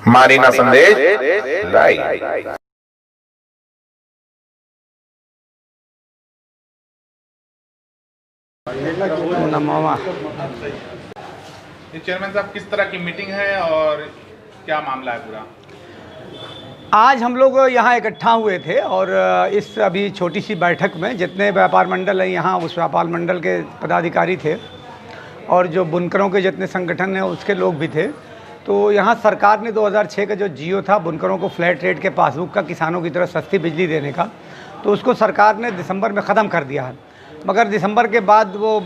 Marina संदेश live. Chairman साहब, किस तरह की मीटिंग है और क्या मामला है पूरा? आज हम लोग यहाँ इकट्ठा हुए थे और इस अभी छोटी सी बैठक में जितने व्यापार मंडल हैं यहाँ, उस व्यापार मंडल के पदाधिकारी थे और जो बुनकरों के जितने संगठन हैं उसके लोग भी थे। तो यहाँ सरकार ने 2006 का जो जियो था बुनकरों को फ्लैट रेट के पासबुक का किसानों की तरफ सस्ती बिजली देने का, तो उसको सरकार ने दिसंबर में ख़त्म कर दिया है। मगर दिसंबर के बाद वो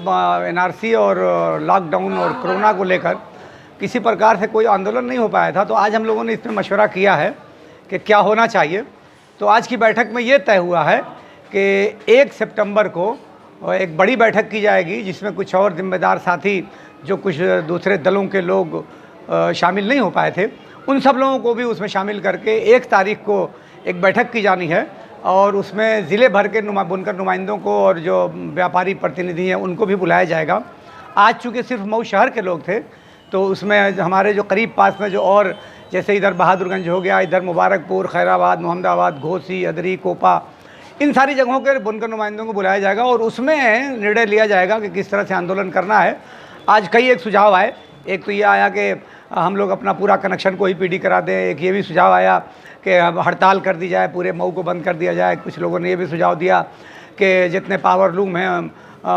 एनआरसी और लॉकडाउन और कोरोना को लेकर किसी प्रकार से कोई आंदोलन नहीं हो पाया था। तो आज हम लोगों ने इसमें मशवरा किया है कि क्या होना चाहिए। तो आज की बैठक में ये तय हुआ है कि 1 सितंबर को एक बड़ी बैठक की जाएगी जिसमें कुछ और जिम्मेदार साथी जो कुछ दूसरे दलों के लोग शामिल नहीं हो पाए थे, उन सब लोगों को भी उसमें शामिल करके 1 तारीख को एक बैठक की जानी है और उसमें ज़िले भर के बुनकर नुमाइंदों को और जो व्यापारी प्रतिनिधि हैं उनको भी बुलाया जाएगा। आज चूँकि सिर्फ मऊ शहर के लोग थे तो उसमें हमारे जो करीब पास में जो और जैसे इधर बहादुरगंज हो गया, इधर मुबारकपुर, खैराबाद, मोहम्मदाबाद, घोसी, अदरी, कोपा, इन सारी जगहों के बुनकर नुमाइंदों को बुलाया जाएगा और उसमें निर्णय लिया जाएगा कि किस तरह से आंदोलन करना है। आज कई एक सुझाव आए। एक तो ये आया कि हम लोग अपना पूरा कनेक्शन को ही पीडी करा दें। एक ये भी सुझाव आया कि हड़ताल कर दी जाए, पूरे मऊ को बंद कर दिया जाए। कुछ लोगों ने ये भी सुझाव दिया कि जितने पावर लूम हैं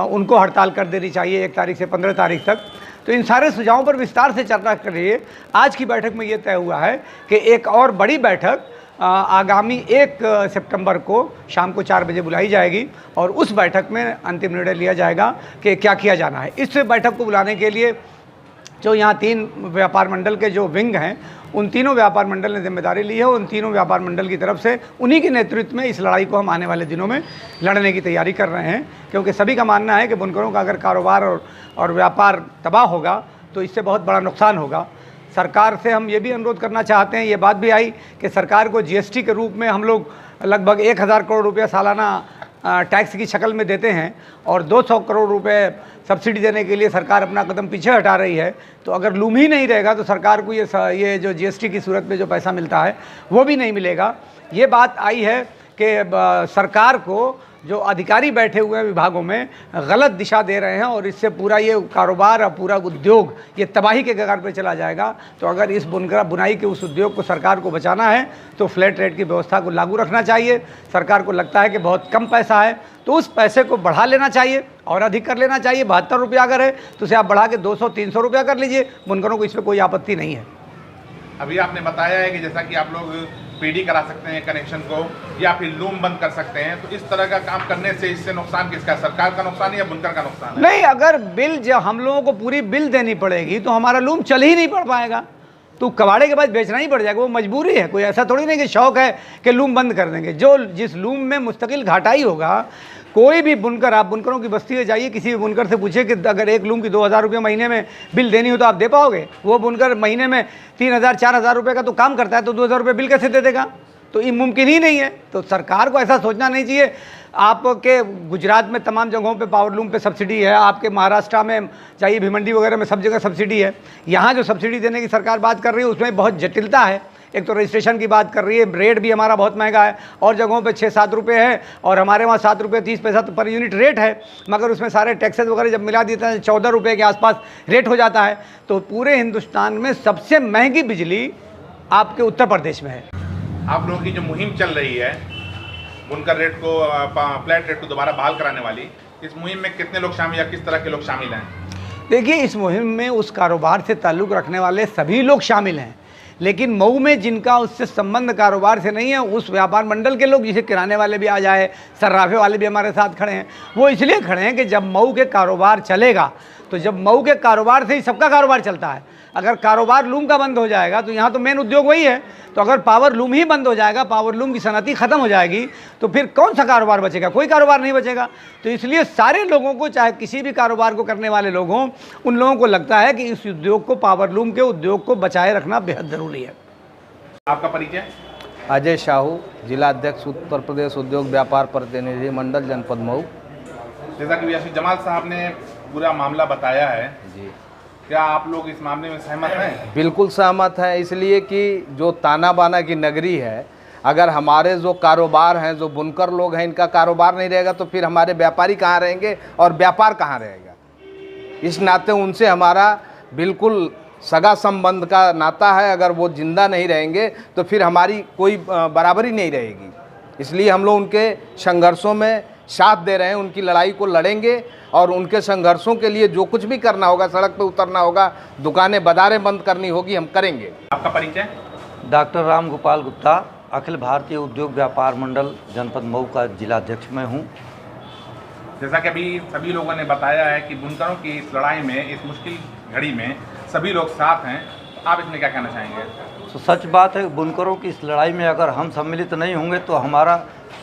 उनको हड़ताल कर देनी चाहिए 1 तारीख से 15 तारीख तक। तो इन सारे सुझावों पर विस्तार से चर्चा कर रही है। आज की बैठक में ये तय हुआ है कि एक और बड़ी बैठक आगामी 1 सितंबर को शाम को 4 बजे बुलाई जाएगी और उस बैठक में अंतिम निर्णय लिया जाएगा कि क्या किया जाना है। इस बैठक को बुलाने के लिए जो यहाँ 3 व्यापार मंडल के जो विंग हैं, उन तीनों व्यापार मंडल ने जिम्मेदारी ली है। उन तीनों व्यापार मंडल की तरफ से उन्हीं के नेतृत्व में इस लड़ाई को हम आने वाले दिनों में लड़ने की तैयारी कर रहे हैं, क्योंकि सभी का मानना है कि बुनकरों का अगर कारोबार और व्यापार तबाह होगा तो इससे बहुत बड़ा नुकसान होगा। सरकार से हम ये भी अनुरोध करना चाहते हैं, ये बात भी आई कि सरकार को जीएसटी के रूप में हम लोग लगभग 1000 करोड़ रुपया सालाना टैक्स की शक्ल में देते हैं और 200 करोड़ रुपए सब्सिडी देने के लिए सरकार अपना कदम पीछे हटा रही है। तो अगर लूम ही नहीं रहेगा तो सरकार को ये जो जीएसटी की सूरत में जो पैसा मिलता है वो भी नहीं मिलेगा। ये बात आई है कि सरकार को जो अधिकारी बैठे हुए हैं विभागों में गलत दिशा दे रहे हैं और इससे पूरा ये कारोबार और पूरा उद्योग ये तबाही के कगार पर चला जाएगा। तो अगर इस बुनाई के उस उद्योग को सरकार को बचाना है तो फ्लैट रेट की व्यवस्था को लागू रखना चाहिए। सरकार को लगता है कि बहुत कम पैसा है तो उस पैसे को बढ़ा लेना चाहिए और अधिक कर लेना चाहिए। 72 रुपया अगर है तो उसे आप बढ़ा के 200-300 रुपया कर लीजिए। बुनकरों को इसमें कोई आपत्ति नहीं है। अभी आपने बताया है कि जैसा कि आप लोग पीडी करा सकते हैं कनेक्शन को या फिर लूम बंद कर सकते हैं, तो इस तरह का काम करने से इससे नुकसान किसका है? सरकार का नुकसान है या बुनकर का नुकसान है? नहीं, अगर बिल जब हम लोगों को पूरी बिल देनी पड़ेगी तो हमारा लूम चल ही नहीं पड़ पाएगा। तो कबाड़े के बाद बेचना ही पड़ जाएगा, वो मजबूरी है। कोई ऐसा थोड़ी नहीं कि शौक है कि लूम बंद कर देंगे। जिस लूम में मुस्तकिल घाटा ही होगा, कोई भी बुनकर, आप बुनकरों की बस्ती में जाइए, किसी भी बुनकर से पूछिए कि अगर एक लूम की 2000 रुपये महीने में बिल देनी हो तो आप दे पाओगे? वो बुनकर महीने में 3000-4000 रुपये का तो काम करता है, तो 2000 रुपये बिल कैसे दे देगा? तो ये मुमकिन ही नहीं है। तो सरकार को ऐसा सोचना नहीं चाहिए। आपके गुजरात में तमाम जगहों पे पावर लूम पे सब्सिडी है, आपके महाराष्ट्र में चाहिए भिवंडी वगैरह में सब जगह सब्सिडी है। यहाँ जो सब्सिडी देने की सरकार बात कर रही है उसमें बहुत जटिलता है। एक तो रजिस्ट्रेशन की बात कर रही है, रेट भी हमारा बहुत महंगा है और जगहों पे 6-7 रुपये है और हमारे वहाँ 7 रुपये 30 पैसा पर यूनिट रेट है। मगर उसमें सारे टैक्सेस वगैरह जब मिला देते हैं 14 रुपये के आसपास रेट हो जाता है। तो पूरे हिंदुस्तान में सबसे महंगी बिजली आपके उत्तर प्रदेश में है। आप लोगों की जो मुहिम चल रही है बुनकर रेट को, फ्लैट रेट को दोबारा बहाल कराने वाली, इस मुहिम में कितने लोग शामिल या किस तरह के लोग शामिल हैं? देखिए, इस मुहिम में उस कारोबार से ताल्लुक़ रखने वाले सभी लोग शामिल हैं, लेकिन मऊ में जिनका उससे संबंध कारोबार से नहीं है, उस व्यापार मंडल के लोग, जिसे किराने वाले भी आ जाए, सर्राफे वाले भी हमारे साथ खड़े हैं। वो इसलिए खड़े हैं कि जब मऊ के कारोबार चलेगा तो जब मऊ के कारोबार से ही सबका कारोबार चलता है। अगर कारोबार लूम का बंद हो जाएगा तो यहाँ तो मेन उद्योग वही है। तो अगर पावर लूम ही बंद हो जाएगा, पावर लूम की सनती ख़त्म हो जाएगी, तो फिर कौन सा कारोबार बचेगा? कोई कारोबार नहीं बचेगा। तो इसलिए सारे लोगों को, चाहे किसी भी कारोबार को करने वाले लोग हों, उन लोगों को लगता है कि इस उद्योग को, पावर लूम के उद्योग को बचाए रखना बेहद ज़रूरी है। आपका परिचय? अजय साहू, जिला अध्यक्ष उत्तर प्रदेश उद्योग व्यापार प्रतिनिधि मंडल जनपद मऊ। जैसा कि यासिर जमाल साहब ने पूरा मामला बताया है जी, क्या आप लोग इस मामले में सहमत हैं? बिल्कुल सहमत है, इसलिए कि जो ताना बाना की नगरी है, अगर हमारे जो कारोबार हैं, जो बुनकर लोग हैं, इनका कारोबार नहीं रहेगा तो फिर हमारे व्यापारी कहाँ रहेंगे और व्यापार कहाँ रहेगा। इस नाते उनसे हमारा बिल्कुल सगा संबंध का नाता है। अगर वो जिंदा नहीं रहेंगे तो फिर हमारी कोई बराबरी नहीं रहेगी। इसलिए हम लोग उनके संघर्षों में साथ दे रहे हैं, उनकी लड़ाई को लड़ेंगे और उनके संघर्षों के लिए जो कुछ भी करना होगा, सड़क पे उतरना होगा, दुकानें बाजारें बंद करनी होगी, हम करेंगे। आपका परिचय? डॉक्टर राम गोपाल गुप्ता, अखिल भारतीय उद्योग व्यापार मंडल जनपद मऊ का जिलाध्यक्ष मैं हूँ। जैसा कि अभी सभी लोगों ने बताया है कि बुनकरों की इस लड़ाई में, इस मुश्किल घड़ी में सभी लोग साथ हैं, तो आप इसमें क्या कहना चाहेंगे? तो सच बात है, बुनकरों की इस लड़ाई में अगर हम सम्मिलित नहीं होंगे तो हमारा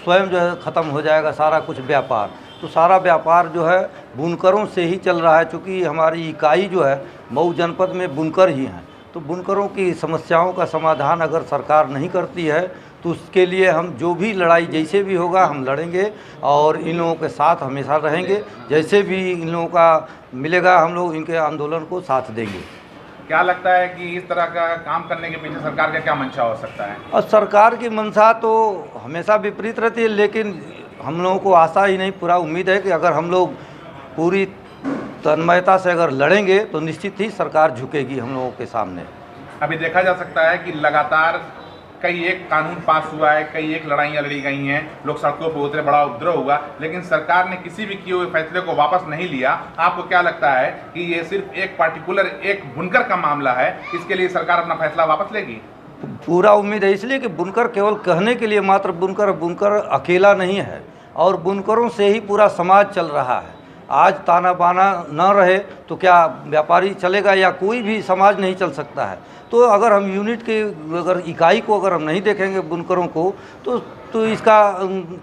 स्वयं जो है ख़त्म हो जाएगा सारा कुछ व्यापार। तो सारा व्यापार जो है बुनकरों से ही चल रहा है, चूँकि हमारी इकाई जो है मऊ जनपद में बुनकर ही हैं। तो बुनकरों की समस्याओं का समाधान अगर सरकार नहीं करती है तो उसके लिए हम जो भी लड़ाई जैसे भी होगा हम लड़ेंगे और इन लोगों के साथ हमेशा रहेंगे। जैसे भी इन लोगों का मिलेगा हम लोग इनके आंदोलन को साथ देंगे। क्या लगता है कि इस तरह का काम करने के पीछे सरकार का क्या मंशा हो सकता है? और सरकार की मंशा तो हमेशा विपरीत रहती है, लेकिन हम लोगों को आशा ही नहीं पूरा उम्मीद है कि अगर हम लोग पूरी तन्मयता से अगर लड़ेंगे तो निश्चित ही सरकार झुकेगी हम लोगों के सामने। अभी देखा जा सकता है कि लगातार कई एक कानून पास हुआ है, कई एक लड़ाइयाँ लड़ी गई हैं, लोग सड़कों पर उतरे, बड़ा उपद्रव हुआ, लेकिन सरकार ने किसी भी किए हुए फैसले को वापस नहीं लिया। आपको क्या लगता है कि ये सिर्फ एक पार्टिकुलर एक बुनकर का मामला है, इसके लिए सरकार अपना फैसला वापस लेगी? पूरा उम्मीद है, इसलिए कि बुनकर केवल कहने के लिए मात्र बुनकर अकेला नहीं है और बुनकरों से ही पूरा समाज चल रहा है। आज ताना बाना न रहे तो क्या व्यापारी चलेगा या कोई भी समाज नहीं चल सकता है। तो अगर हम यूनिट के अगर इकाई को अगर हम नहीं देखेंगे बुनकरों को तो इसका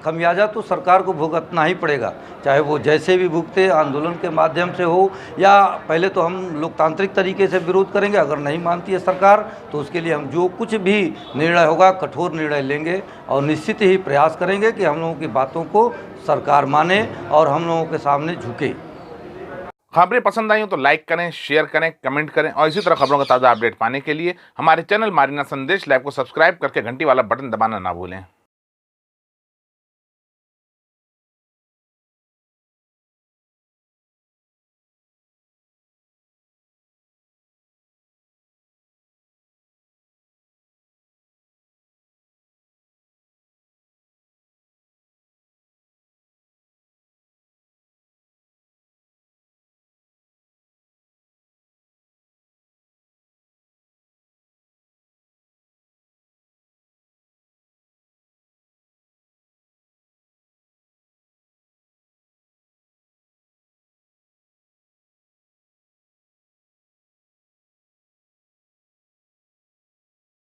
खमियाजा तो सरकार को भुगतना ही पड़ेगा, चाहे वो जैसे भी भुगते, आंदोलन के माध्यम से हो या पहले तो हम लोकतांत्रिक तरीके से विरोध करेंगे। अगर नहीं मानती है सरकार तो उसके लिए हम जो कुछ भी निर्णय होगा कठोर निर्णय लेंगे और निश्चित ही प्रयास करेंगे कि हम लोगों की बातों को सरकार माने और हम लोगों के सामने झुके। खबरें पसंद आई हो तो लाइक करें, शेयर करें, कमेंट करें और इसी तरह खबरों का ताज़ा अपडेट पाने के लिए हमारे चैनल मारीना संदेश लाइव को सब्सक्राइब करके घंटी वाला बटन दबाना ना भूलें।